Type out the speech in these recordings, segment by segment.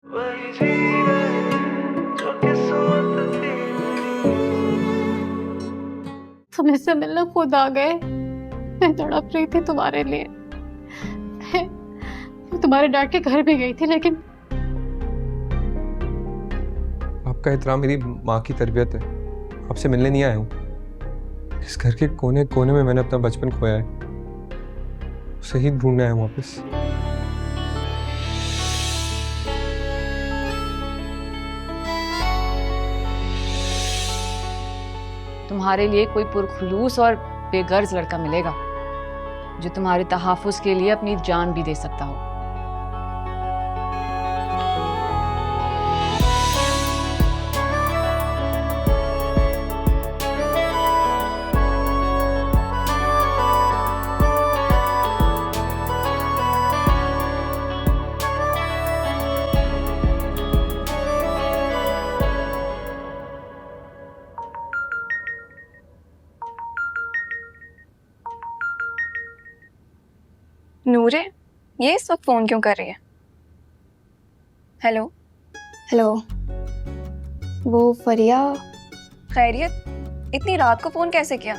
वही जी रहे जो किस्मत थी। तुम इससे मिलने खुद आ गए। मैं तड़प रही थी तुम्हारे लिए। मैं तुम्हारे डैड के घर भी गई थी, लेकिन आपका एहतराम मेरी माँ की तरबियत है। आपसे मिलने नहीं आया हूँ। इस घर के कोने कोने में मैंने अपना बचपन खोया है, उसे ही ढूंढने आया हूँ वापस। तुम्हारे लिए कोई पुरखुलूस और बेगर्ज लड़का मिलेगा जो तुम्हारे तहफ़्फ़ुज़ के लिए अपनी जान भी दे सकता हो। नूरे, ये इस वक्त फोन क्यों कर रही है? हेलो। हेलो, वो फरिया। खैरियत? इतनी रात को फोन कैसे किया?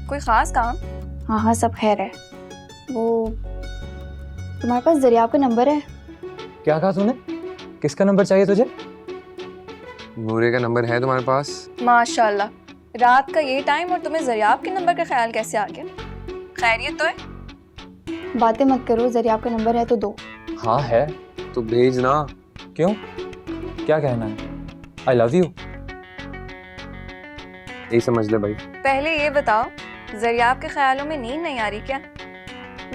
कोई खास काम? हाँ हाँ, सब खैर है। वो तुम्हारे पास दरियाब का नंबर है? क्या कहा तूने? किसका नंबर चाहिए तुझे? नूरे का नंबर है तुम्हारे पास? माशाल्लाह, रात का ये टाइम और तुम्हें जरियाब के नंबर का ख्याल कैसे आ गया? खैरियत तो है? बातें मत करो, दरियाब का नंबर है तो दो। हाँ है। तो भेज ना। क्यों? क्या कहना है? आई लव यू। यही समझ ले भाई। पहले ये बताओ, जरियाब के ख्यालों में नींद नहीं आ रही क्या?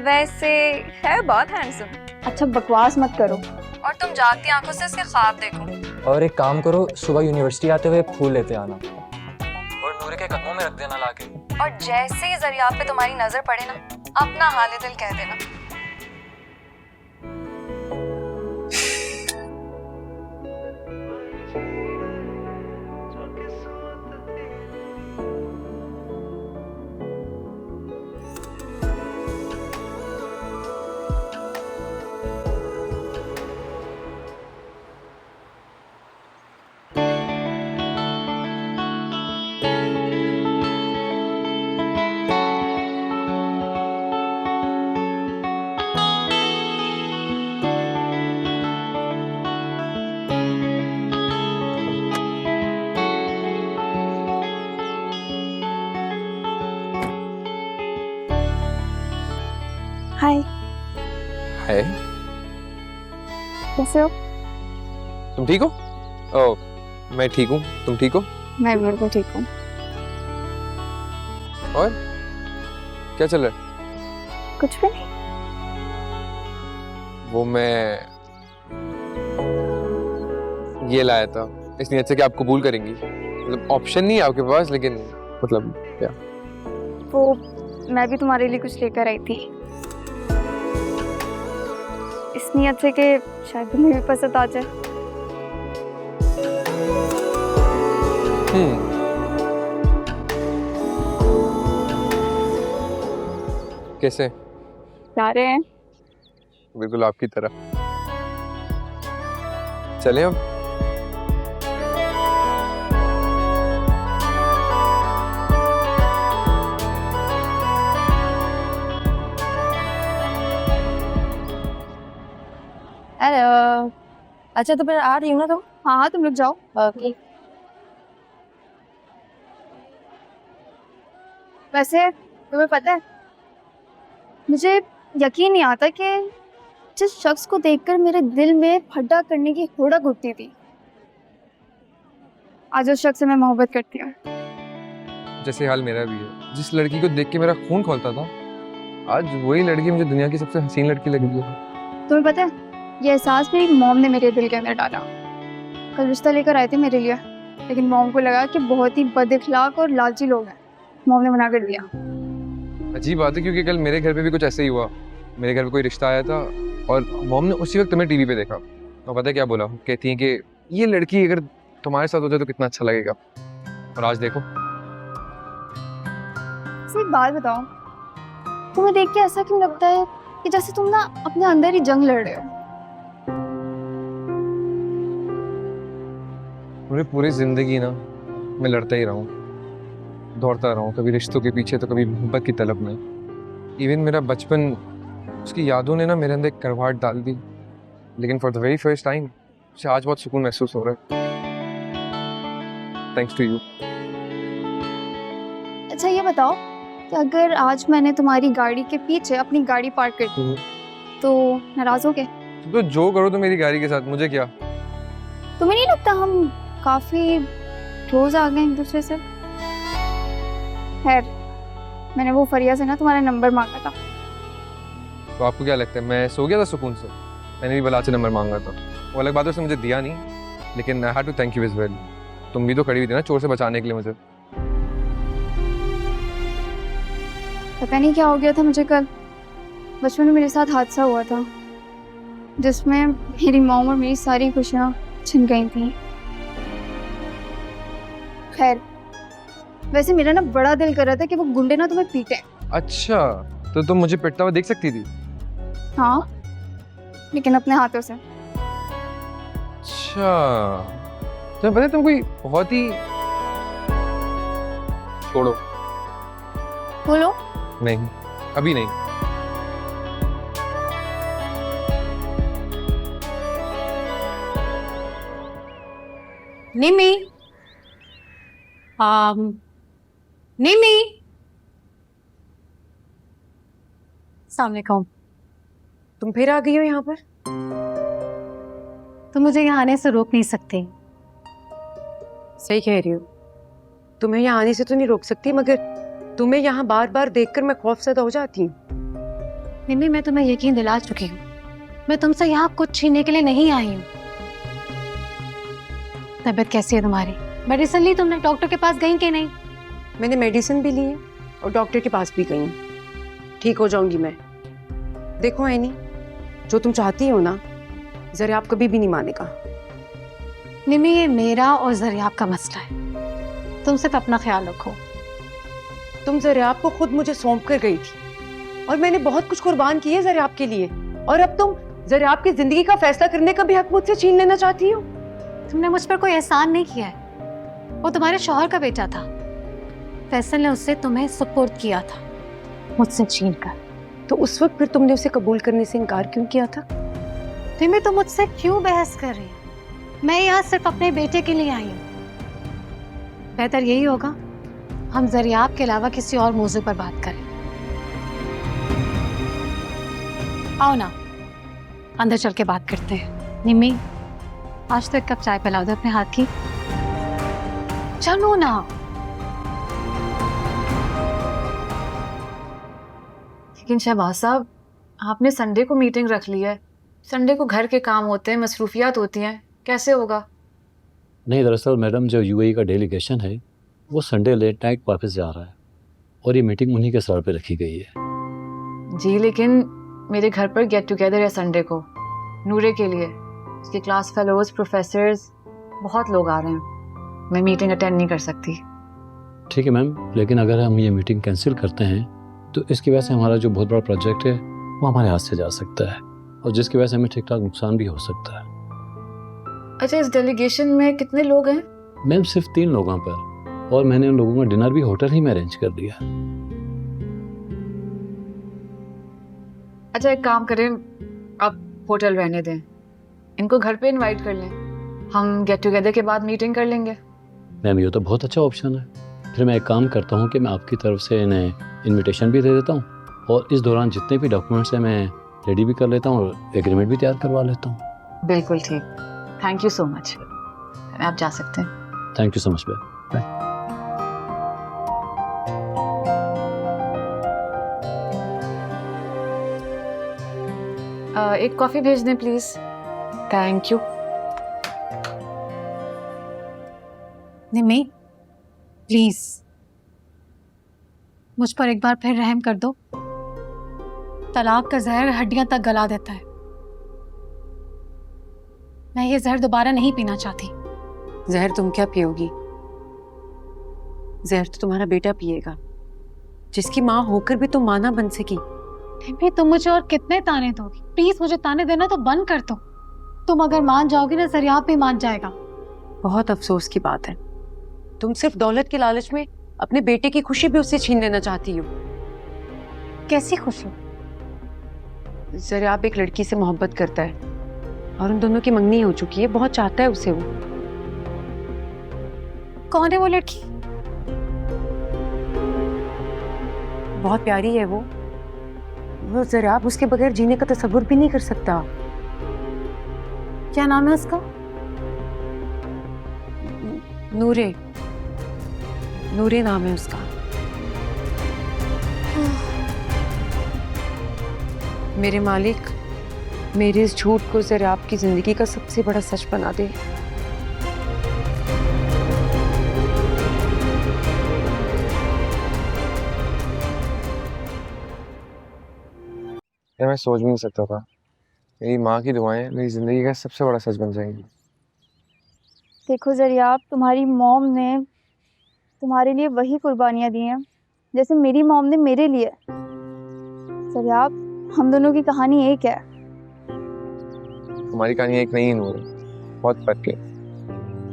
वैसे है बहुत हैंडसम। अच्छा बकवास मत करो। और तुम जागती आंखों से इसके ख्वाब देखो। और एक काम करो, सुबह यूनिवर्सिटी आते हुए फूल लेते आना और नूरे के कदमों में रख देना लाके। और जैसे ही जरियाब पे तुम्हारी नजर पड़े ना, अपना हाल दिल कह देना। हाय, है? कैसे हो? तुम ठीक हो? ओ, मैं ठीक हूँ। तुम ठीक हो? मैं बिल्कुल ठीक हूँ। और क्या चल रहा है? कुछ भी नहीं। वो मैं ये लाया था इस नीयत से कि आप कबूल करेंगी। मतलब ऑप्शन नहीं है आपके पास, लेकिन मतलब क्या? वो मैं भी तुम्हारे लिए कुछ लेकर आई थी, इस नीयत से कि शायद तुम्हें भी पसंद आ जाए। कैसे? ला रहे हैं। बिल्कुल आपकी तरह। चलें अब? हेलो। अच्छा तो फिर आ रही हूँ ना तुम? हाँ हाँ, तुम लोग जाओ। ओके। वैसे तुम्हें पता है, मुझे यकीन नहीं आता कि जिस शख्स को देखकर मेरे दिल में फड्डा करने की होड़ उठती थी, आज उस शख्स से मैं मोहब्बत करती हूँ। जैसे हाल मेरा भी है। जिस लड़की को देख के मेरा खून खौलता था, आज वही लड़की मुझे दुनिया की सबसे हसीन लड़की लग रही है। तुम्हें पता है, ये एहसास मेरी मॉम ने मेरे दिल के अंदर डाला। कल रिश्ता लेकर आए थे मेरे लिए, लेकिन मॉम को लगा कि बहुत ही बदअखलाक और लालची लोग हैं। मॉम ने मना कर दिया। अजीब बात है, क्योंकि कल मेरे घर पे भी कुछ ऐसे ही हुआ। मेरे घर पे कोई रिश्ता आया था और मॉम ने उसी वक्त तुम्हें टीवी पे देखा। तो पता है क्या बोला? कहती है कि ये लड़की अगर तुम्हारे साथ हो जाए तो कितना अच्छा लगेगा। और आज देखो। एक बात बताओ, तुम्हें देख के ऐसा क्यों लगता है कि जैसे तुम ना अपने अंदर ही जंग लड़ रहे हो? मुझे पूरी जिंदगी ना मैं लड़ता ही रहा हूँ, दौड़ता रहा हूँ, कभी रिश्तों के पीछे तो कभी मोहब्बत की तलब में। इवन मेरा बचपन, उसकी यादों ने ना मेरे अंदर एक करवाहट डाल दी, लेकिन for the very first time मुझे आज बहुत सुकून महसूस हो रहा है, थैंक्स टू यू। अच्छा ये बताओ कि अगर आज मैंने तुम्हारी गाड़ी के पीछे अपनी गाड़ी पार्क कर दी तो नाराज हो गए? तो जो करो तो मेरी गाड़ी के साथ, मुझे क्या। तुम्हें नहीं लगता हम काफी क्लोज आ गए एक दूसरे से? खैर, मैंने वो फरिया से ना तुम्हारा नंबर मांगा था। तो आपको क्या लगता है मैं सो गया था सुकून से? मैंने भी बला से नंबर मांगा था, वो अलग बात है, उसने मुझे दिया नहीं, लेकिन I had to thank you as well. तुम भी तो खड़ी हुई थी ना चोर से बचाने के लिए मुझे। पता नहीं क्या हो गया था मुझे कल। बचपन में मेरे साथ हादसा हुआ था जिसमें मेरी मॉम और मेरी सारी खुशियाँ छिन गई थी। खैर, वैसे मेरा ना बड़ा दिल कर रहा था कि वो गुंडे ना तुम्हें पीटे। अच्छा, तो तुम मुझे पिटता हुआ देख सकती थी? हाँ, लेकिन अपने हाथों से। अच्छा, तुम्हें पता है तुम कोई बहुत ही, छोड़ो, बोलो। नहीं अभी नहीं। निमी, निमी, सामने कौन? तुम फिर आ गई हो यहाँ पर? तुम मुझे यहाँ आने से रोक नहीं सकते। सही कह रही हो, तुम्हें यहाँ आने से तो नहीं रोक सकती, मगर तुम्हें यहाँ बार बार देखकर मैं खौफजदा हो जाती हूँ। निमी, मैं तुम्हें यकीन दिला चुकी हूँ, मैं तुमसे यहाँ कुछ छीनने के लिए नहीं आई हूँ। तबीयत कैसी है तुम्हारी? मेडिसिन ली तुमने? डॉक्टर के पास गई कि नहीं? मैंने मेडिसिन भी ली है और डॉक्टर के पास भी गई हूँ, ठीक हो जाऊंगी मैं। देखो ऐनी, जो तुम चाहती हो ना, ज़रियाब कभी भी नहीं मानेगा। निमी, ये मेरा और ज़रियाब का मसला है, तुम सिर्फ अपना ख्याल रखो। तुम ज़रियाब को खुद मुझे सौंप कर गई थी और मैंने बहुत कुछ कुर्बान किया ज़रियाब के लिए, और अब तुम ज़रियाब की जिंदगी का फैसला करने का भी हक मुझसे छीन लेना चाहती हो। तुमने मुझ पर कोई एहसान नहीं किया है, वो तुम्हारे शौहर का बेटा था, फैसल ने उससे तुम्हें सुपुर्द किया था मुझसे छीन कर। तो उस वक्त फिर तुमने उसे कबूल करने से इनकार क्यों किया था? तुम्हें तो मुझसे क्यों बहस कर रही है? मैं यहाँ सिर्फ अपने बेटे के लिए आई हूँ। बेहतर यही होगा हम ज़रियाब के अलावा किसी और मौजू पर बात करें। आओ ना, अंदर चल के बात करते हैं। निम्मी, आज तो एक कप चाय पिला दो अपने हाथ की। चलो ना। लेकिन शहबाज साहब, आपने संडे को मीटिंग रख ली है, संडे को घर के काम होते हैं, मसरूफियात होती हैं, कैसे होगा? नहीं, दरअसल मैडम जो यूएई का डेलीगेशन है वो संडे लेट नाइट वापस जा रहा है और ये मीटिंग उन्हीं के सर पे रखी गई है। जी, लेकिन मेरे घर पर गेट टुगेदर है संडे को, नूरे के लिए। उसके क्लास फेलोज, प्रोफेसर्स, बहुत लोग आ रहे हैं, मैं मीटिंग अटेंड नहीं कर सकती। ठीक है मैम, लेकिन अगर हम ये मीटिंग कैंसिल करते हैं तो इसकी वजह से हमारा जो बहुत बड़ा प्रोजेक्ट है वो हमारे हाथ से जा सकता है और जिसकी वजह से हमें ठीक ठाक नुकसान भी हो सकता है। अच्छा, इस डेलीगेशन में कितने लोग हैं? मैम सिर्फ 3 लोगों पर, और मैंने उन लोगों का डिनर भी होटल ही में अरेंज कर दिया। अच्छा, एक काम करें, आप होटल रहने दें, इनको घर पे इनवाइट कर लें, हम गेट टुगेदर के बाद मीटिंग कर लेंगे। मैम ये तो बहुत अच्छा ऑप्शन है। फिर मैं एक काम करता हूँ कि मैं आपकी तरफ से इन्हें इनविटेशन भी दे देता हूँ और इस दौरान जितने भी डॉक्यूमेंट्स हैं मैं रेडी भी कर लेता हूँ और एग्रीमेंट भी तैयार करवा लेता हूँ। बिल्कुल ठीक, थैंक यू सो मच। आप जा सकते हैं। Thank you so much ma'am. एक कॉफ़ी भेज दें please. Thank you. Nimmi, please मुझ पर एक बार फिर रहम कर दो। तलाक का जहर हड्डियां तक गला देता है। मैं ये जहर दोबारा नहीं पीना चाहती। जहर तुम क्या पियोगी? जहर तो तुम्हारा बेटा पिएगा, जिसकी माँ होकर भी तुम मां ना बन सकी। निम्मी, तुम मुझे और कितने ताने दोगी? प्लीज मुझे ताने देना तो बंद कर दो। तुम अगर मान जाओगी ना, ज़रियाब भी मान जाएगा। बहुत अफसोस की बात है। तुम सिर्फ दौलत के लालच में अपने बेटे की खुशी भी उससे छीन लेना चाहती हो। कैसी खुशी? ज़रियाब एक लड़की से मोहब्बत करता है और उन दोनों की मंगनी हो चुकी है। बहुत चाहता है उसे वो। कौन है वो लड़की? बहुत प्यारी है वो ज़रियाब उसके बगैर जीने का तसव्वुर भी नहीं कर सकता। क्या नाम है उसका? नूरे, नूरे नाम है उसका। मेरे मालिक मेरे इस झूठ को ज़रियाब की जिंदगी का सबसे बड़ा सच बना दे। यार मैं सोच भी नहीं सकता था मेरी माँ की दुआएं मेरी जिंदगी का सबसे बड़ा सच बन जाएंगी। देखो ज़रियाब, तुम्हारी मॉम ने तुम्हारे लिए वही कुर्बानियाँ दी हैं जैसे मेरी मॉम ने मेरे लिए। ज़रियाब, हम दोनों की कहानी एक है। हमारी कहानी एक नहीं नूर, बहुत फर्क है।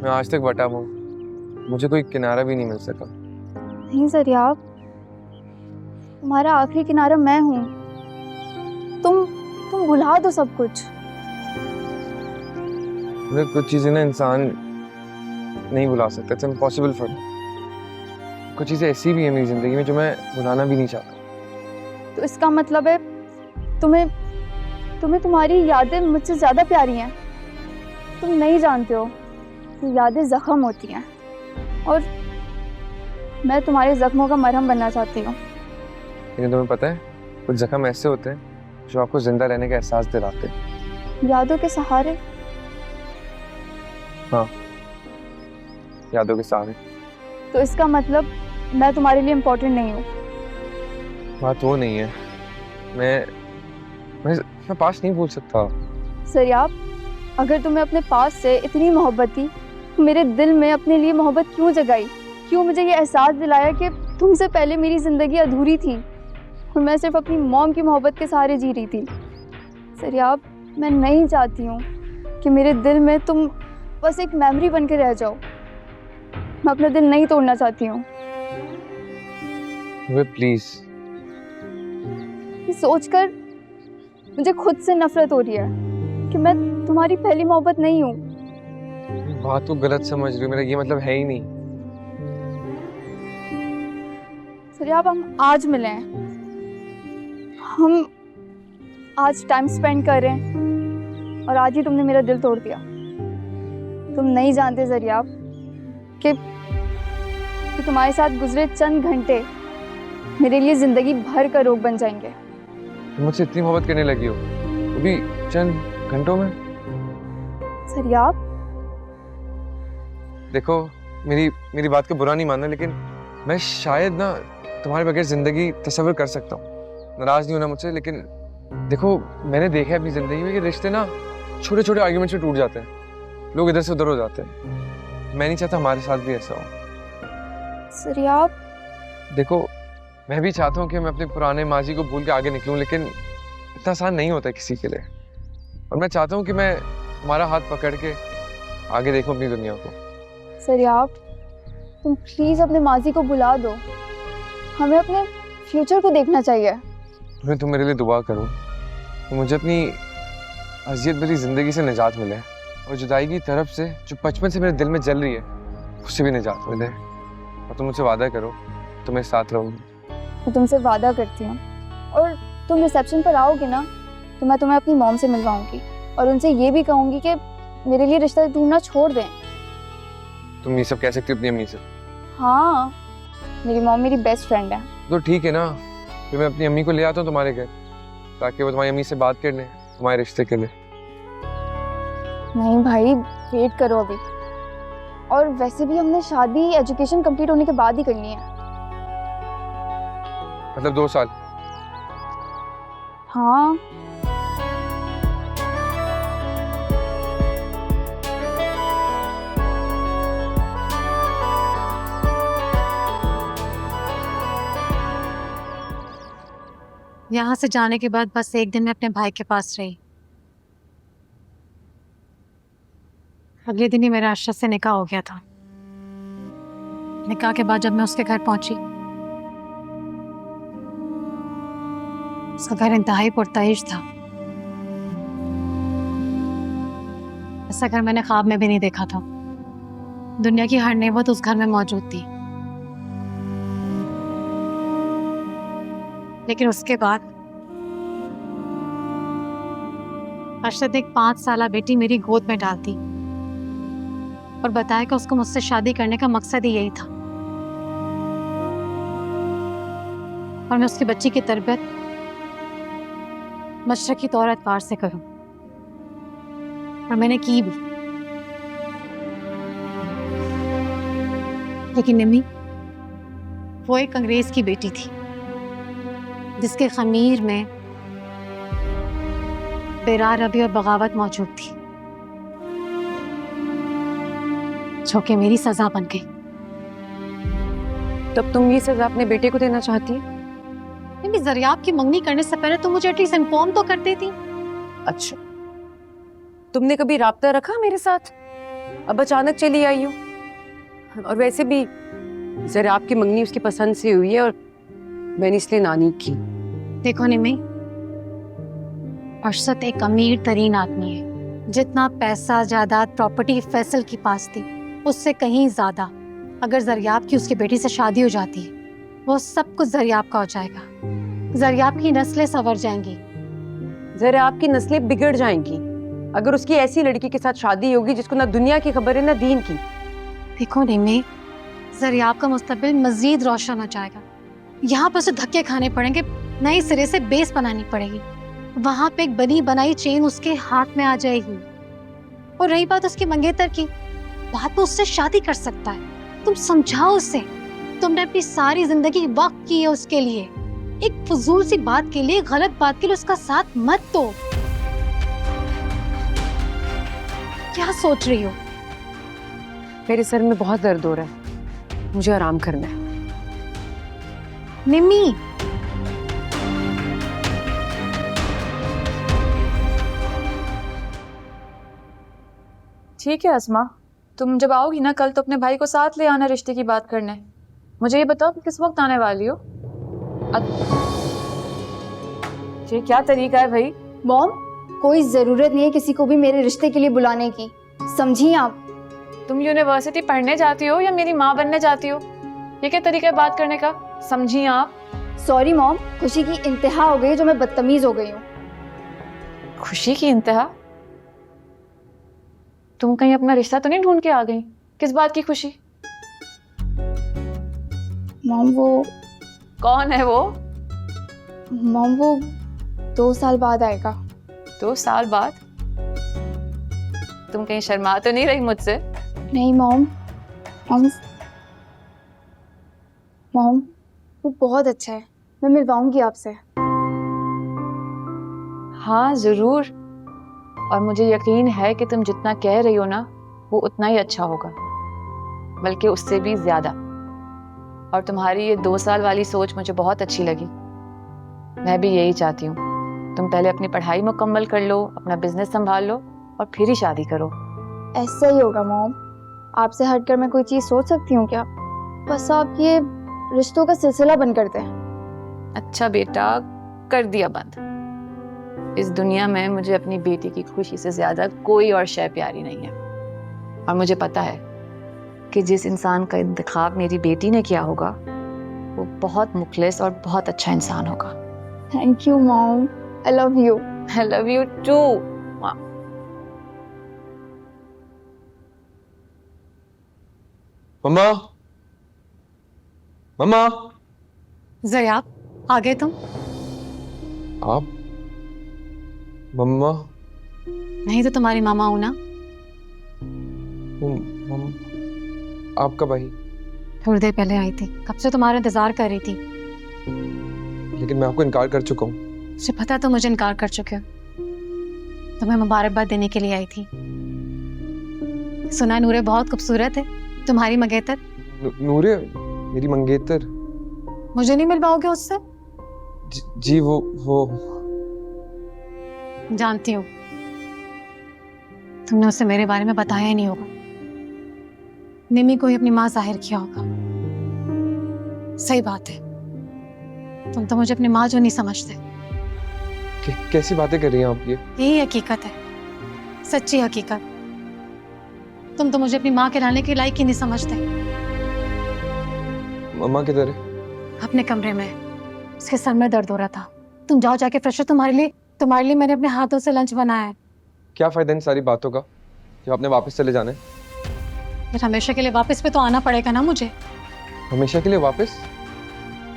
मैं आज तक बटा हूँ, मुझे कोई किनारा भी नहीं मिल सका। नहीं ज़रियाब, तुम्हारा आखिरी किनारा मैं हूँ। तुम भुला दो सब कुछ। कुछ चीजें ना इंसान नहीं भुला सकता, इट्स इम्पॉसिबल फॉर। कुछ चीजें ऐसी भी है मेरी जिंदगी में जो मैं भुलाना भी नहीं चाहता। तो इसका मतलब है तुम्हें तुम्हारी यादें मुझसे ज़्यादा प्यारी हैं। तुम नहीं जानते हो कि यादें ज़ख्म होती हैं और मैं तुम्हारे ज़ख्मों का मरहम बनना चाहती हूँ। लेकिन तुम्हें पता है कुछ जख्म ऐसे होते हैं जो आपको जिंदा रहने का एहसास दिलाते हैं। यादों के सहारे? हाँ, यादों के सहारे। तो इसका मतलब मैं तुम्हारे लिए इम्पोर्टेंट नहीं हूँ। बात वो नहीं है, मैं पास नहीं भूल सकता। ज़रियाब, अगर तुम्हें अपने पास से इतनी मोहब्बत थी तो मेरे दिल में अपने लिए मोहब्बत क्यों जगाई? क्यों मुझे ये एहसास दिलाया कि तुमसे पहले मेरी ज़िंदगी अधूरी थी और मैं सिर्फ अपनी मॉम की मोहब्बत के सहारे जी रही थी? ज़रियाब, मैं नहीं चाहती हूँ कि मेरे दिल में तुम बस एक मेमोरी बन के रह जाओ। मैं अपना दिल नहीं तोड़ना चाहती हूँ। प्लीज। ये सोचकर मुझे खुद से नफरत हो रही है कि मैं तुम्हारी पहली मोहब्बत नहीं हूँ। बात तो गलत समझ रही हो, मेरा ये मतलब है ही नहीं। ज़रियाब, हम आज मिले हैं, हम आज टाइम स्पेंड कर रहे हैं और आज ही तुमने मेरा दिल तोड़ दिया। तुम नहीं जानते ज़रियाब कि तुम्हारे साथ गुजरे चंद घंटे मेरे लिए ज़िंदगी भर का रोग बन जाएंगे। तुम मुझसे इतनी मोहब्बत करने लगी हो वो भी चंद घंटों में? ज़रियाब, देखो मेरी बात का बुरा नहीं मानना, लेकिन मैं शायद ना तुम्हारे बगैर जिंदगी तस्वीर कर सकता हूँ। नाराज नहीं होना मुझसे, लेकिन देखो मैंने देखा है अपनी जिंदगी में कि रिश्ते ना छोटे छोटे आर्ग्यूमेंट्स में टूट जाते हैं, लोग इधर से उधर हो जाते हैं। मैं नहीं चाहता हमारे साथ भी ऐसा हो। ज़रियाब, देखो मैं भी चाहता हूँ कि मैं अपने पुराने माजी को भूल के आगे निकलूँ, लेकिन इतना आसान नहीं होता किसी के लिए। और मैं चाहता हूँ कि मैं तुम्हारा हाथ पकड़ के आगे देखूँ अपनी दुनिया को। ज़रियाब, तुम प्लीज़ अपने माजी को भुला दो। हमें अपने फ्यूचर को देखना चाहिए। तुम मेरे लिए दुआ करो तो मुझे अपनी अजियत भरी जिंदगी से निजात मिले और जुदाई की तरफ से जो बचपन से मेरे दिल में जल रही है उससे भी निजात मिले। और तुम मुझसे वादा करो तुम्हें साथ रहूंगी। मैं तुमसे वादा करती हूँ, और तुम रिसेप्शन पर आओगे ना तो मैं तुम्हें अपनी मॉम से मिलवाऊंगी और उनसे ये भी कहूँगी कि मेरे लिए रिश्ता ढूंढना छोड़ दें। तुम ये सब कह सकती हो अपनी अम्मी से? हाँ, मेरी मॉम मेरी बेस्ट फ्रेंड है। तो ठीक है ना, फिर मैं अपनी अम्मी को ले आता हूँ तुम्हारे घर ताकि वो तुम्हारी अम्मी से बात कर लें तुम्हारे रिश्ते के लिए। नहीं भाई, वेट करो अभी। और वैसे भी हमने शादी एजुकेशन कंप्लीट होने के बाद ही करनी है। मतलब 2 साल? हाँ। यहाँ से जाने के बाद बस एक दिन मैं अपने भाई के पास रही। अगले दिन ही मेरा अरशद से निकाह हो गया था। निकाह के बाद जब मैं उसके घर पहुंची, उसका घर इंतहाई पुरताइश था। ऐसा घर मैंने ख्वाब में भी नहीं देखा था। दुनिया की हर नेमत उस घर में मौजूद थी। लेकिन उसके बाद अरशद ने एक 5 साला बेटी मेरी गोद में डाल दी और बताया कि उसको मुझसे शादी करने का मकसद ही यही था, और मैं उसकी बच्ची की तरबियत मशरकी तौर एतबार से करूं। और मैंने की भी। लेकिन निम्मी, वो एक अंग्रेज की बेटी थी जिसके खमीर में बेरारबी और बगावत मौजूद थी, जो कि मेरी सजा बन गई। तब तुम ये सजा अपने बेटे को देना चाहती है? निम्मी, ज़रियाब की मंगनी करने से पहले तुम मुझे एटलीस्ट इन्फॉर्म तो कर देती। अच्छा, तुमने कभी राब्ता रखा मेरे साथ? अब अचानक चली आई हो। और वैसे भी जरा आपकी मंगनी उसकी पसंद से हुई है और मैंने इसलिए नानी की। देखो निम्मी, अरशद एक अमीर तरीन आदमी है। जितना पैसा, जायदाद, प्रॉपर्टी फैसल के पास थी, उससे कहीं ज्यादा अगर ज़रियाब की उसकी बेटी से शादी हो जाती है, वो सब कुछ ज़रियाब का हो जाएगा। ज़रियाब की नस्लें संवर जाएंगी। जरा आपकी नस्लें बिगड़ जाएंगी अगर उसकी ऐसी लड़की के साथ शादी होगी जिसको ना दुनिया की खबर है ना दीन की। देखो निम्मी, ज़रियाब का मुस्तकबिल मजीद रोशन हो जाएगा। यहाँ पर उसे धक्के खाने पड़ेंगे, नए सिरे से बेस बनानी पड़ेगी। वहां पे एक बनी बनाई चेन उसके हाथ में आ जाएगी। और रही बात उसकी मंगेतर की, बात में उससे शादी कर सकता है। तुम समझाओ उसे। तुमने अपनी सारी जिंदगी वक्त की है उसके लिए। एक फजूल सी बात के लिए, गलत बात के लिए उसका साथ मत दो। क्या सोच रही हो? मेरे सर में बहुत दर्द हो रहा है, मुझे आराम करना है। निम्मी, ठीक है अस्मा, तुम जब आओगी ना कल तो अपने भाई को साथ ले आना रिश्ते की बात करने। मुझे ये बताओ कि किस वक्त आने वाली हो? ये क्या तरीका है भाई? मॉम, कोई ज़रूरत नहीं है किसी को भी मेरे रिश्ते के लिए बुलाने की, समझी आप? तुम यूनिवर्सिटी पढ़ने जाती हो या मेरी माँ बनने जाती हो? ये क्या तरीका है बात करने का? समझी आप? सॉरी मॉम, खुशी की इंतहा हो गई जो मैं बदतमीज़ हो गई हूँ। खुशी की इंतहा? तुम कहीं अपना रिश्ता तो नहीं ढूंढ के आ गई? किस बात की खुशी? मॉम वो कौन है वो? मॉम वो 2 साल बाद आएगा। 2 साल बाद? तुम कहीं शर्मा तो नहीं रही मुझसे? नहीं मॉम, मॉम वो बहुत अच्छा है, मैं मिलवाऊंगी आपसे। हाँ जरूर, और मुझे यकीन है कि तुम जितना कह रही हो ना वो उतना ही अच्छा होगा, बल्कि उससे भी ज्यादा। और तुम्हारी ये 2 साल वाली सोच मुझे बहुत अच्छी लगी। मैं भी यही चाहती हूँ। तुम पहले अपनी पढ़ाई मुकम्मल कर लो, अपना बिजनेस संभाल लो और फिर ही शादी करो। ऐसा ही होगा मॉम। आपसे हटकर मैं कोई चीज़ सोच सकती हूँ क्या? बस आप ये रिश्तों का सिलसिला बंद करते हैं। अच्छा बेटा, कर दिया बंद। इस दुनिया में मुझे अपनी बेटी की खुशी से ज्यादा कोई और शय प्यारी नहीं है। और मुझे पता है कि जिस इंसान का इंतखाब मेरी बेटी ने किया होगा वो बहुत मुखलिस और बहुत अच्छा इंसान होगा। Thank you mom, I love you. I love you too. मम्मा, मम्मा। ज़रियाब, आ गए तुम? आप? मम्मा? नहीं तो तुम्हारी मामा हूं ना। आप कब आई? थोड़ी देर पहले आई थी। कब से तुम्हारा इंतजार कर रही थी। लेकिन मैं आपको इनकार कर चुका हूँ। मुझे पता तो मुझे इनकार कर चुके हो। तुम्हें मुबारकबाद देने के लिए आई थी। सुना नूरे बहुत खूबसूरत है, तुम्हारी मंगेतर। नूरे मेरी मंगेतर? मुझे नहीं मिल पाओगे उससे? जी वो जानती हूँ। तुमने उसे मेरे बारे में बताया ही नहीं होगा। निमी को ही अपनी माँ जाहिर किया होगा। सही बात है, तुम तो मुझे अपनी माँ जो नहीं समझते। कैसी बातें कर रही हैं आप ये? यही हकीकत है, सच्ची हकीकत। तुम तो मुझे अपनी माँ के लाने के लायक ही नहीं समझते। मम्मा किधर है? अपने कमरे में, उसके सर में दर्द हो रहा था। तुम जाओ जाके फ्रेश हो। तुम्हारे लिए मैंने अपने हाथों से लंच बनाया है। क्या फायदा इन सारी बातों का जब आपने वापस चले जाना है? फिर हमेशा के लिए वापस पे तो आना पड़ेगा ना मुझे। हमेशा के लिए वापस?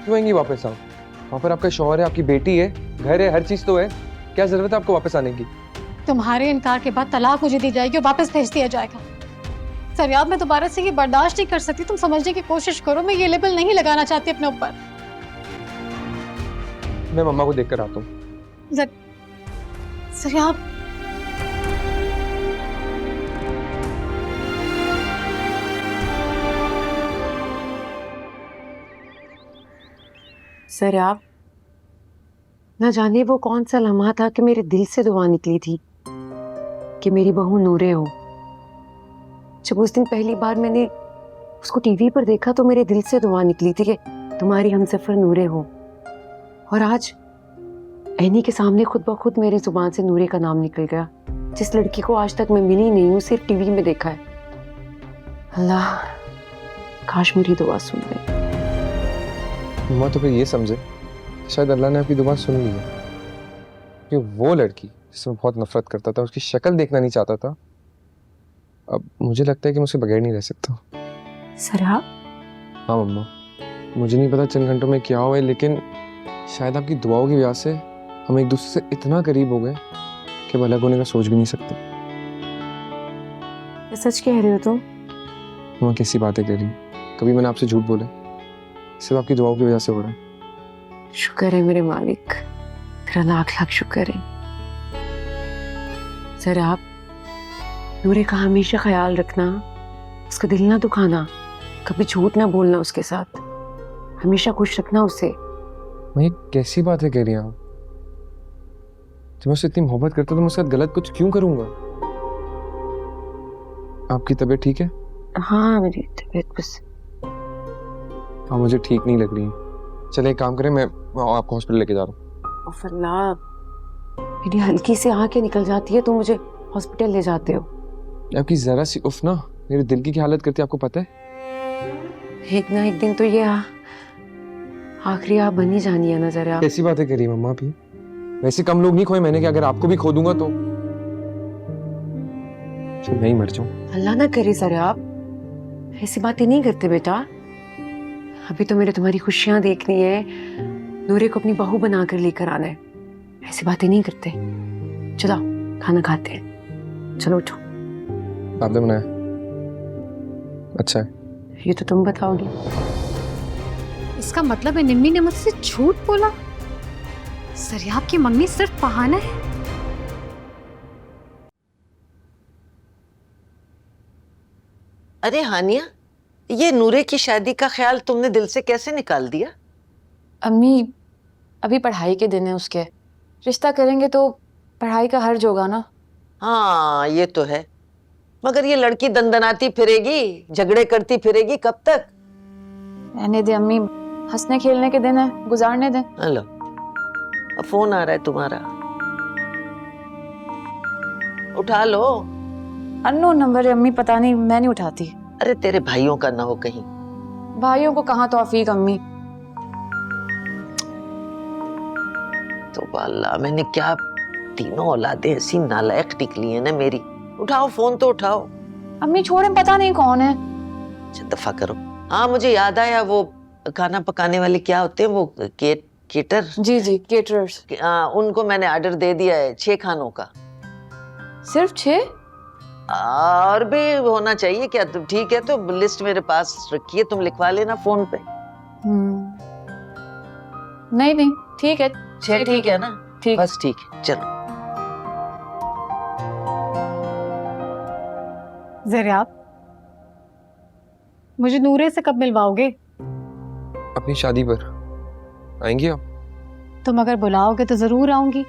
क्यों आएंगी वापस आप? वहाँ पर आपका शौहर है, आपकी बेटी है, घर है, हर चीज तो है। क्या जरूरत है आपको वापस आने की? तुम्हारे इनकार के बाद तलाक मुझे दी जाएगी और वापस भेज दिया जाएगा। सरयाब, मैं दोबारा से ये बर्दाश्त नहीं कर सकती। तुम समझने की कोशिश करो, मैं ये लेबल नहीं लगाना चाहती अपने ऊपर। मैं मम्मा को देखकर आता हूँ। सरयाब, सर आप न जाने वो कौन सा लम्हा था कि मेरे दिल से दुआ निकली थी कि मेरी बहू नूरे हो। जब उस दिन पहली बार मैंने उसको टीवी पर देखा तो मेरे दिल से दुआ निकली थी कि तुम्हारी हमसफर नूरे हो। और आज ऐनी के सामने खुद ब खुद मेरे जुबान से नूरे का नाम निकल गया, जिस लड़की को आज तक मैं मिली नहीं हूँ, सिर्फ टीवी में देखा है। अल्लाह, काश मेरी दुआ सुन ले। मम्मा तो फिर ये समझे शायद अल्लाह ने आपकी दुआ सुन ली है, कि वो लड़की जिससे मैं बहुत नफरत करता था, उसकी शक्ल देखना नहीं चाहता था, अब मुझे लगता है कि मैं उसके बगैर नहीं रह सकता। सराब? हाँ मम्मा, मुझे नहीं पता चंद घंटों में क्या हुआ है, लेकिन शायद आपकी दुआओं की वजह से हम एक दूसरे से इतना करीब हो गए कि अब अलग होने का सोच भी नहीं सकते। सच कह रहे हो तुम? मम्मा कैसी बातें कर रही? कभी मैंने आपसे झूठ बोला? सिर्फ आपकी दुआओं की वजह से हो रहा है। शुक्र है मेरे मालिक, तेरा लाख लाख शुक्र है। सर आप नूरे का हमेशा ख्याल रखना, उसका दिल ना दुखाना, कभी झूठ ना बोलना उसके साथ, हमेशा खुश रखना उसे। मैं ये कैसी बातें कह रही हैं आप? जब मैं उससे इतनी मोहब्बत करता तो मैं उसके साथ गलत कुछ क्यों करूंगा? आपकी तबीयत ठीक है? हाँ मेरी तबीयत बस। हाँ मुझे ठीक नहीं लग रही है। चले एक काम करें, मैं आपको हॉस्पिटल लेके जा रहा हूँ। अल्लाह, मेरी हल्की से आंखें निकल जाती है तो मुझे हॉस्पिटल ले जाते हो। आपकी जरा सी उफ ना मेरे दिल की क्या हालत करती है आपको पता है? एक ना एक दिन तो ये आखिरी आप बनी जानी है ना जरा। कैसी बातें करी मम्मा भी? वैसे कम लोग नहीं खोए मैंने कि अगर आपको भी खो दूंगा तो मैं ही मर जाऊं। अल्लाह ना करे सर, आप ऐसी बातें नहीं करते बेटा। अभी तो मेरे तुम्हारी खुशियां देखनी है, नूरे को अपनी बहू बनाकर लेकर आना है। ऐसी बातें नहीं करते। चलो खाना खाते हैं, चलो उठो। आपने बनाया? अच्छा है। ये तो तुम बताओगी। इसका मतलब है निम्मी ने मुझसे झूठ बोला। सरयाब की मम्मी सिर्फ बहाना है। अरे हानिया, ये नूरे की शादी का ख्याल तुमने दिल से कैसे निकाल दिया? अम्मी, अभी पढ़ाई के दिन है उसके, रिश्ता करेंगे तो पढ़ाई का हर्ज होगा ना। हाँ ये तो है, मगर ये लड़की दंदनाती फिरेगी, झगड़े करती फिरेगी कब तक? रहने दे अम्मी, हंसने खेलने के दिन है, गुजारने दे। हेलो, अब फोन आ रहा है तुम्हारा, उठा लो। अननोन नंबर है अम्मी, पता नहीं, मैं नहीं उठाती। अरे तेरे भाइयों का ना हो कहीं? भाइयों को कहाँ तौफीक अम्मी। तो अल्लाह, मैंने क्या तीनों औलादें ऐसी नालायक निकली है ना मेरी। उठाओ फोन तो उठाओ। अम्मी छोड़े, पता नहीं कौन है। अच्छा दफा करो। हाँ मुझे याद आया, वो खाना पकाने वाले क्या होते हैं वो, केटर? जी जी, केटरर्स। उनको मैंने ऑर्डर दे दिया है 6 खानों का। सिर्फ 6? और भी होना चाहिए क्या? तुम ठीक है तो लिस्ट मेरे पास रखिए, तुम लिखवा लेना फोन पे। नहीं नहीं ठीक है। 6 ठीक है ना? ठीक, बस ठीक है, चलो। ज़रियाब, मुझे नूरे से कब मिलवाओगे? अपनी शादी पर आएंगी आप? तुम अगर बुलाओगे तो जरूर आऊंगी।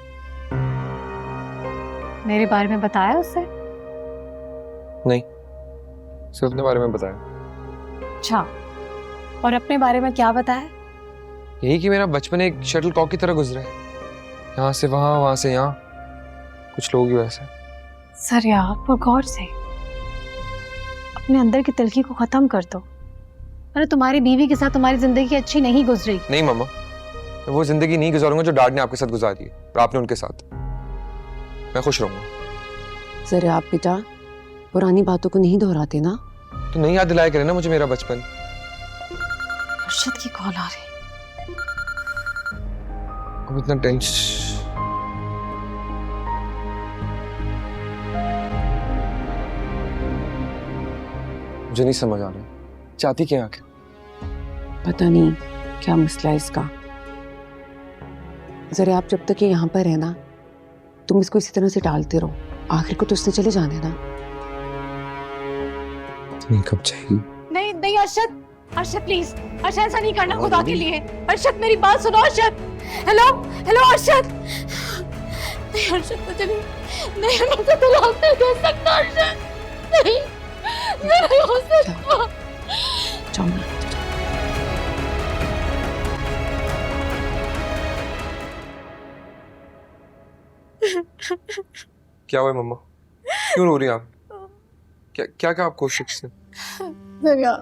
मेरे बारे में बताया उससे? नहीं, सिर्फ अपने बारे में बताया। अच्छा, और अपने बारे में क्या बताया? यही कि मेरा बचपन एक शटल कॉक की तरह गुजरा है, यहाँ से वहाँ से यहाँ, कुछ लोग ही वैसे। सर यार, पर गौर से अपने अंदर की तिलकी को खत्म कर दो। अरे तुम्हारी बीवी के साथ तुम्हारी जिंदगी अच्छी नहीं गुजरेगी। नहीं मामा, मैं वो जिंदगी नहीं गुजारूंगा जो डैड ने आपके साथ गुजारी है और आपने उनके साथ। मैं खुश रहूंगा। सर आप बेटा पुरानी बातों को नहीं दोहराते ना। तो नहीं याद दिलाया करे ना मुझे मेरा बचपन। अर्शद की कॉल आ रही। अब इतना टेंशन। मुझे नहीं समझ आ रहा चाहती क्या आखिर। पता नहीं क्या मसला है इसका। जरा आप जब तक ये यहाँ पर है ना, तुम इसको इसी तरह से टालते रहो, आखिर को तो उसने चले जाने ना। नहीं कब जाएगी? नहीं नहीं अरशद, अरशद प्लीज, अरशद ऐसा नहीं करना खुदा के लिए। अरशद मेरी बात सुनो अरशद। Hello hello Arshad. नहीं अरशद मुझे नहीं, मैं तो तलाक नहीं दे सकता अरशद। नहीं नहीं हो सकता। जाओ ना। क्या हुआ मम्मा? क्यों रो रही हैं आप? क्या क्या कहा आपको शिक्ष ने? जरिया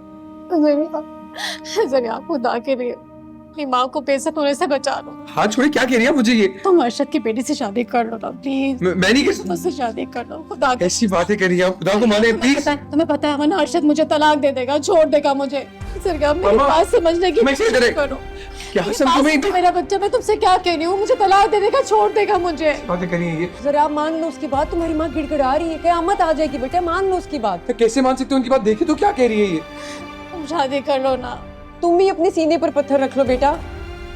जरिया खुदा के लिए अपनी माँ को बेइज्जत होने से बचा लो। हाथ छोड़े, क्या कह रही है मुझे ये? तुम अर्शद की बेटी से शादी कर लो ना प्लीज। मैं नहीं कर। मुझसे शादी कर लो खुदा के। ऐसी बातें करी आप, खुदा को माने प्लीज। तुम्हें पता है वरना अर्शद मुझे तलाक दे देगा, छोड़ देगा मुझे। जरिया मेरी बात समझने की कोशिश करो। क्या सब तुम्हें? मेरा बच्चा, मैं तुमसे क्या कह रही हूँ, मुझे तलाक दे देगा, छोड़ देगा मुझे। बातें करी है ये। जरा आप मान लो उसकी बात। तुम्हारी माँ गिड़गिड़ा रही है, क़यामत आ जाएगी बेटा, मान लो उसकी बात। तो कैसे मान सकते हो उनकी बात? देखी तो क्या कह रही है ये। तुम शादी कर लो ना। तुम भी अपने सीने पर पत्थर रख लो बेटा,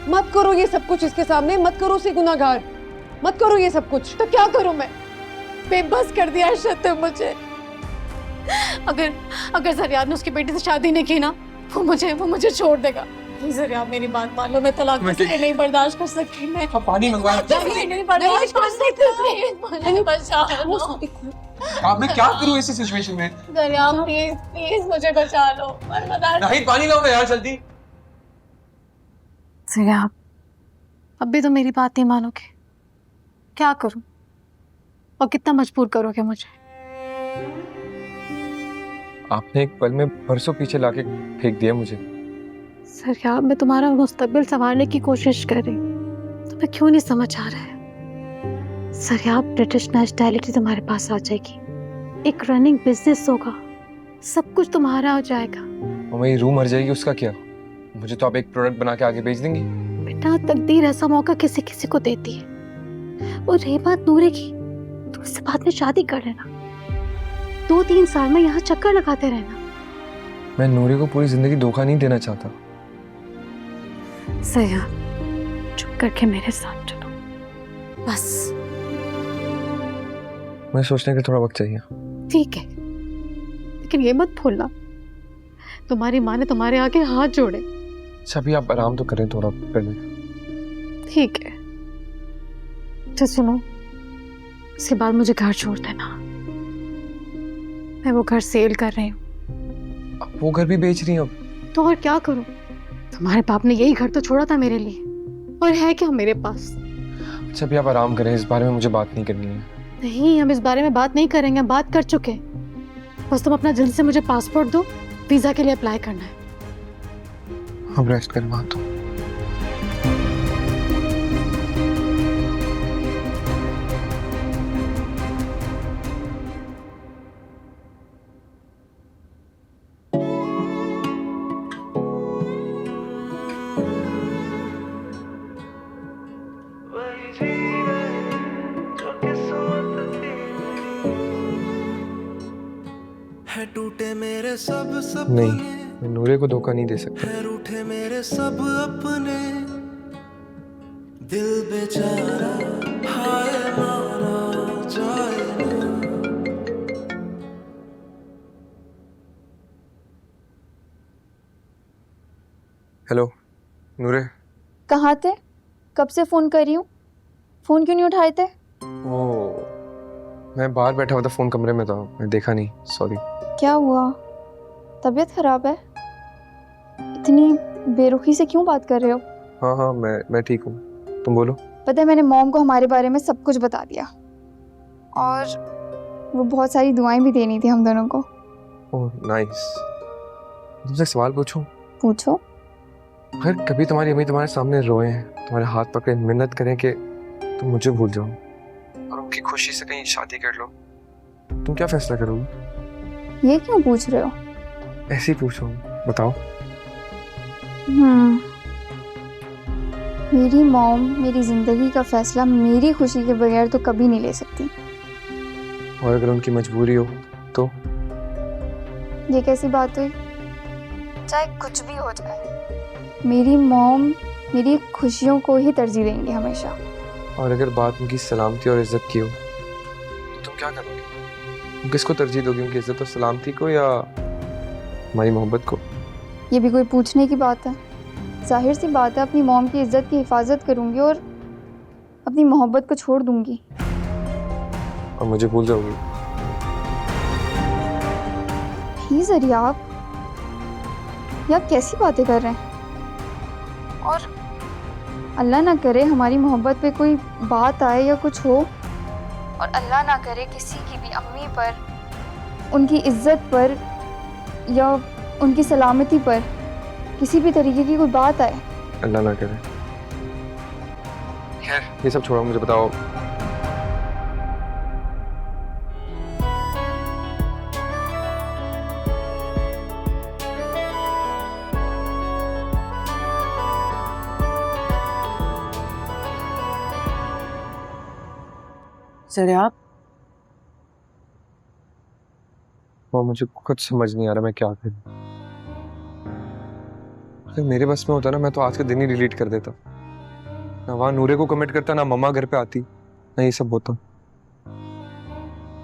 मत करो ये सब कुछ इसके सामने, मत करो उसे गुनाहगार, मत करो ये सब कुछ। तो क्या करूं मैं? बेबस कर दिया अर्शद ने मुझे। अगर जरिया ने उसकी बेटी से शादी नहीं की ना, वो मुझे छोड़ देगा। जरिया मेरी बात मान लो, मैं तलाक नहीं बर्दाश्त कर सकती। मैं पानी मंगवाया। नहीं बर्दाश्त कर सकती। मुझे बचा लो। मैं क्या करूं ऐसी सिचुएशन में? जरिया प्लीज प्लीज मुझे बचा लो। नहीं पानी लाओ ना यार जल्दी। जरिया अब भी तो मेरी बात नहीं मानोगे? क्या करूं और कितना मजबूर करोगे मुझे? आपने एक पल में परसों पीछे लाके फेंक दिया मुझे। सर क्या मैं तुम्हारा मुस्तकबिल संभालने की कोशिश कर रही हूँ, तुम्हें क्यों नहीं समझ आ रहा है? सर आप ब्रिटिश नेशनैलिटी तुम्हारे पास आ जाएगी, एक रनिंग बिजनेस होगा, सब कुछ तुम्हारा हो जाएगा। और मेरी रूह मर जाएगी उसका क्या? मुझे तो आप एक प्रोडक्ट बना के आगे भेज देंगी। बेटा तकदीर ऐसा मौका किसी किसी को देती है। और रही बात नूरे की, तो उससे बाद में शादी कर लेना, 2-3 साल में यहाँ चक्कर लगाते रहना। मैं नूरे को पूरी जिंदगी धोखा नहीं देना चाहता। सया चुप करके मेरे साथ चलो बस। मुझे सोचने के थोड़ा वक्त चाहिए। ठीक है, लेकिन ये मत भूलना तुम्हारी माँ ने तुम्हारे आगे हाथ जोड़े। अच्छा अभी आप आराम तो करें थोड़ा पहले। ठीक है, तो सुनो, इसके बाद मुझे घर छोड़ देना, मैं वो घर सेल कर रही हूँ। आप वो घर भी बेच रही हैं अब? तो और क्या करूँ, तुम्हारे बाप ने यही घर तो छोड़ा था मेरे लिए, और है क्या मेरे पास? अच्छा अभी आप आराम करें, इस बारे में मुझे बात नहीं करनी है। नहीं, हम इस बारे में बात नहीं करेंगे, हम बात कर चुके। बस तुम अपना जल्द से मुझे पासपोर्ट दो, वीजा के लिए अप्लाई करना है। अब रेस्ट कर बात तो। वही जीवे जो किस्मत थी। है टूटे मेरे सब सपने। नहीं, मैं नूरे को धोखा नहीं दे सकता। है रूठे मेरे सब अपने, दिल बेचारा हाय मारा जाए ना। हेलो नूरे। कहाँ थे? कब से फोन कर रही हूँ, फोन क्यों नहीं उठाए थे? वो मैं बाहर बैठा हुआ था, फोन कमरे में था, मैं देखा नहीं, सॉरी। क्या हुआ? तबीयत खराब है? इतनी बेरुखी से क्यों बात कर रहे हो? हाँ हाँ, मैं ठीक हूँ, तुम बोलो। पता है, मैंने मॉम को हमारे बारे में सब कुछ बता दिया और वो बहुत सारी दुआएं भी देनी थी हम दोनों को। Oh nice. तुमसे एक सवाल पूछूं? पूछो। अगर कभी तुम्हारी अम्मी तुम्हारे सामने रोए, तुम्हारे हाथ पकड़े मिन्नत करें कि तुम मुझे भूल जाओ और उनकी खुशी से कहीं शादी कर लो, तुम क्या फैसला करोगे? ये क्यों पूछ रहे हो? ऐसे ही पूछो, बताओ। मेरी मॉम मेरी जिंदगी का फैसला मेरी खुशी के बगैर तो कभी नहीं ले सकती। और अगर उनकी मजबूरी हो तो? ये कैसी बात हुई? चाहे कुछ भी हो जाए, मेरी मॉम मेरी खुशियों को ही तरजीह देंगे हमेशा। और अगर बात उनकी सलामती और इज्जत की हो तो तुम क्या करोगे? तुम किसको तरजीह दोगे, उनकी इज्जत और सलामती को या हमारी मोहब्बत को? ये भी कोई पूछने की बात है? जाहिर सी बात है, अपनी मॉम की इज्जत की हिफाजत करूंगी और अपनी मोहब्बत को छोड़ दूंगी। और मुझे भूल जाओगी? प्लीज अरिया, ये आप कैसी बातें कर रहे हैं? और अल्लाह ना करे हमारी मोहब्बत पे कोई बात आए या कुछ हो, और अल्लाह ना करे किसी की भी अम्मी पर, उनकी इज्जत पर या उनकी सलामती पर किसी भी तरीके की कोई बात आए। अल्लाह ना करे। खैर ये सब छोड़ो, मुझे बताओ, ज़रिया, वो मुझे कुछ समझ नहीं आ रहा मैं क्या करूं। अगर मेरे बस में होता ना, मैं तो आज का दिन ही डिलीट कर देता। ना वहां नूरे को कमिट करता, ना मम्मा घर पे आती, ना ये सब होता।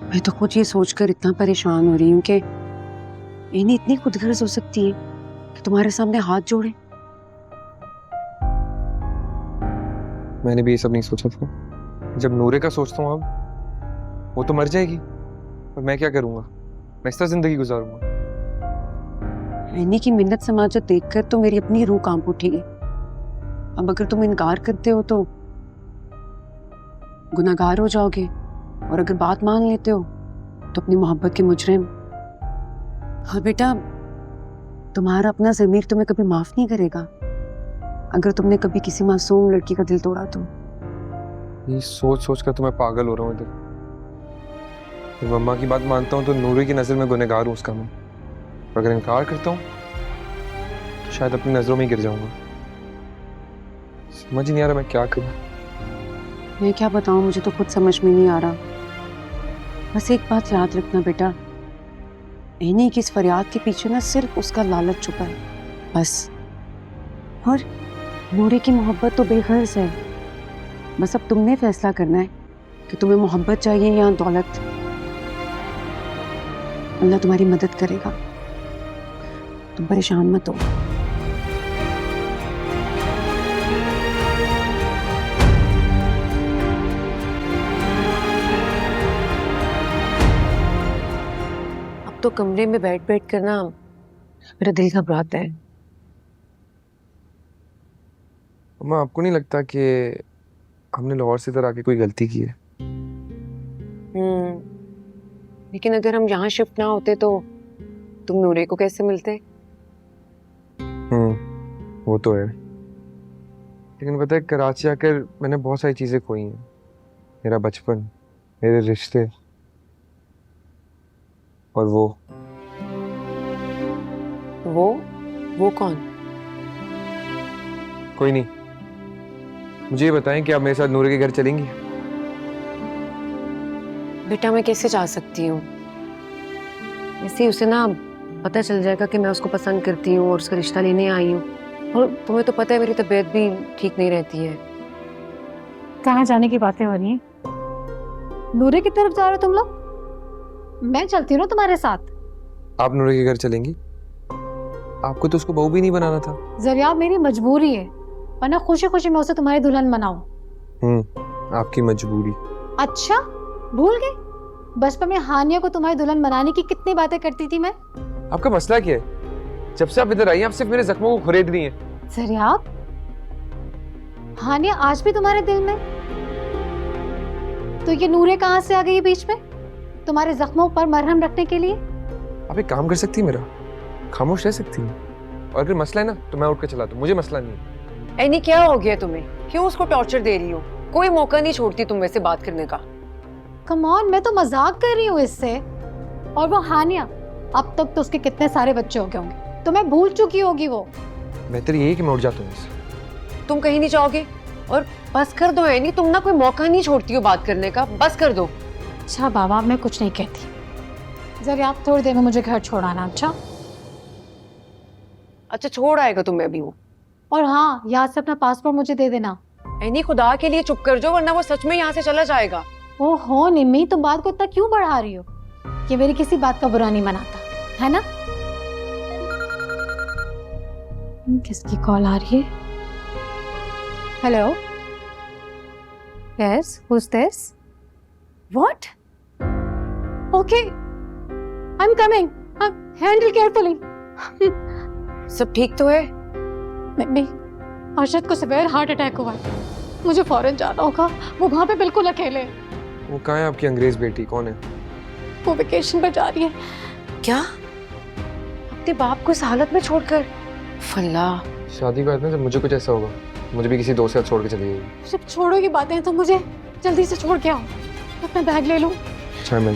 मैं तो खुद ये सोचकर इतना परेशान हो रही हूँ कि इन्हें इतनी खुदगर्ज हो सकती है कि तुम्हारे सामने हाथ जोड़े। मैंने भी ये सब नहीं सोचा था। जब नूरे का सोचता हूँ अब, वो तो मर जाएगी और मैं क्या करूंगा? मैं इस तरह जिंदगी गुजारूंगा? इन्हीं की मिन्नत समाजत देखकर तो मेरी अपनी रूह कांप उठी है। अब अगर तुम इनकार करते हो तो गुनाहगार हो जाओगे, और अगर बात मान लेते हो तो अपनी मोहब्बत के मुजरिम। और बेटा, तुम्हारा अपना ज़मीर तुम्हें कभी माफ नहीं करेगा अगर तुमने कभी किसी मासूम लड़की का दिल तोड़ा तो। ये सोच सोच कर तो मैं पागल हो रहा हूँ इधर। फिर मम्मा की बात मानता हूँ तो नूरे की नजर में गुनहगार हूँ उसका मैं, और अगर इनकार करता हूँ तो शायद अपनी नजरों में ही गिर जाऊंगा। समझ ही नहीं आ रहा मैं क्या करूँ। मैं क्या बताऊं, मुझे तो खुद समझ में नहीं आ रहा। बस एक बात याद रखना बेटा, इन्हीं की इस फरियाद के पीछे ना सिर्फ उसका लालच छुपा है बस। और नूरे की मोहब्बत तो बेगर्ज है। बस अब तुमने फैसला करना है कि तुम्हें मोहब्बत चाहिए या दौलत। अल्लाह तुम्हारी मदद करेगा, तुम परेशान मत हो। अब तो कमरे में बैठ बैठ कर ना मेरा दिल घबराता है। मम्मा आपको नहीं लगता कि हमने लाहौर से इधर आके कोई गलती की है? लेकिन अगर हम यहाँ शिफ्ट ना होते तो तुम नूरे को कैसे मिलते? वो तो है, लेकिन पता है कराची आकर मैंने बहुत सारी चीजें खोई हैं। मेरा बचपन, मेरे रिश्ते, और वो कौन? कोई नहीं, मुझे ये बताएं कि आप मेरे साथ नूरे के घर चलेंगी? बेटा मैं कैसे जा सकती हूँ? ऐसे ही उसे ना पता चल जाएगा कि मैं उसको पसंद करती हूँ और उसका रिश्ता लेने आई हूँ। और तुम्हें तो पता है मेरी तबीयत भी ठीक नहीं रहती है। कहाँ जाने की बातें हो रही हैं? नूरे की तरफ जा रहे हो तुम लोग? मैं चलती हूँ ना तुम्हारे साथ। आप नूरे के घर चलेंगी? आपको तो उसको बहू भी नहीं बनाना था। जरिया मेरी मजबूरी है, वरना खुशी खुशी मैं उसे तुम्हारी दुल्हन बनाऊं। आपकी मजबूरी। अच्छा भूल गए? बचपन में हानिया को तुम्हारी दुल्हन बनाने की कितनी बातें करती थी मैं। आपका मसला क्या है? जब से आप इधर आई हैं, आप सिर्फ मेरे जख्मों को खुरेद रही हैं। ज़रियाब, हानिया आज भी तुम्हारे दिल में? तो ये नूरे कहाँ से आ गई बीच में तुम्हारे जख्मों पर मरहम रखने के लिए? आप एक काम कर सकती है मेरा, खामोश रह सकती हैं। और अगर मसला है ना तो मैं उठ कर चला दूं, मुझे मसला नहीं है। ऐनी क्या हो गया तुम्हें? क्यों उसको टॉर्चर दे रही हो? कोई मौका नहीं छोड़ती तुम वैसे बात करने का। कम ऑन, मैं तो मजाक कर रही हूँ इससे। और वो हानिया, अब तक तो उसके कितने सारे बच्चे हो गए होंगे, तो मैं भूल चुकी होगी वो। बेहतर यही कि मैं उठ जाता हूँ। तुम कहीं नहीं जाओगे? और बस कर दो ऐनी, तुम ना कोई मौका नहीं छोड़ती हो बात करने का, बस कर दो। अच्छा बाबा, मैं कुछ नहीं कहती। जरा आप थोड़ी देर में मुझे घर छोड़ आना। अच्छा छोड़ आएगा तुम्हें अभी वो? और हाँ, याद से अपना पासपोर्ट मुझे दे देना। ऐनी खुदा के लिए चुप कर जाओ, वरना वो सच में यहाँ से चला जाएगा। ओहो निम्मी, तुम बात को इतना क्यों बढ़ा रही हो? ये मेरी किसी बात का बुरा नहीं मनाता है ना। किसकी कॉल आ रही है? Hello, yes, who is this? What? Okay, I am coming, handle carefully. सब ठीक तो है? नहीं, अर्शद को सिवियर हार्ट अटैक हुआ है, मुझे फौरन जाना होगा। वो वहाँ पे बिल्कुल अकेले है। वो कहाँ है आपकी अंग्रेज बेटी? कौन है? वो वेकेशन पे जा रही है। क्या? अपने बाप को इस हालत में छोड़कर? फल्ला, शादी के बाद में जब मुझे कुछ ऐसा होगा, मुझे भी किसी दोस्त के साथ छोड़ के चली जाएगी। सिर्फ छोड़ो की बातें हैं तो मुझे जल्दी से छोड़ के आओ। अपना बैग ले लूं। अच्छा मैं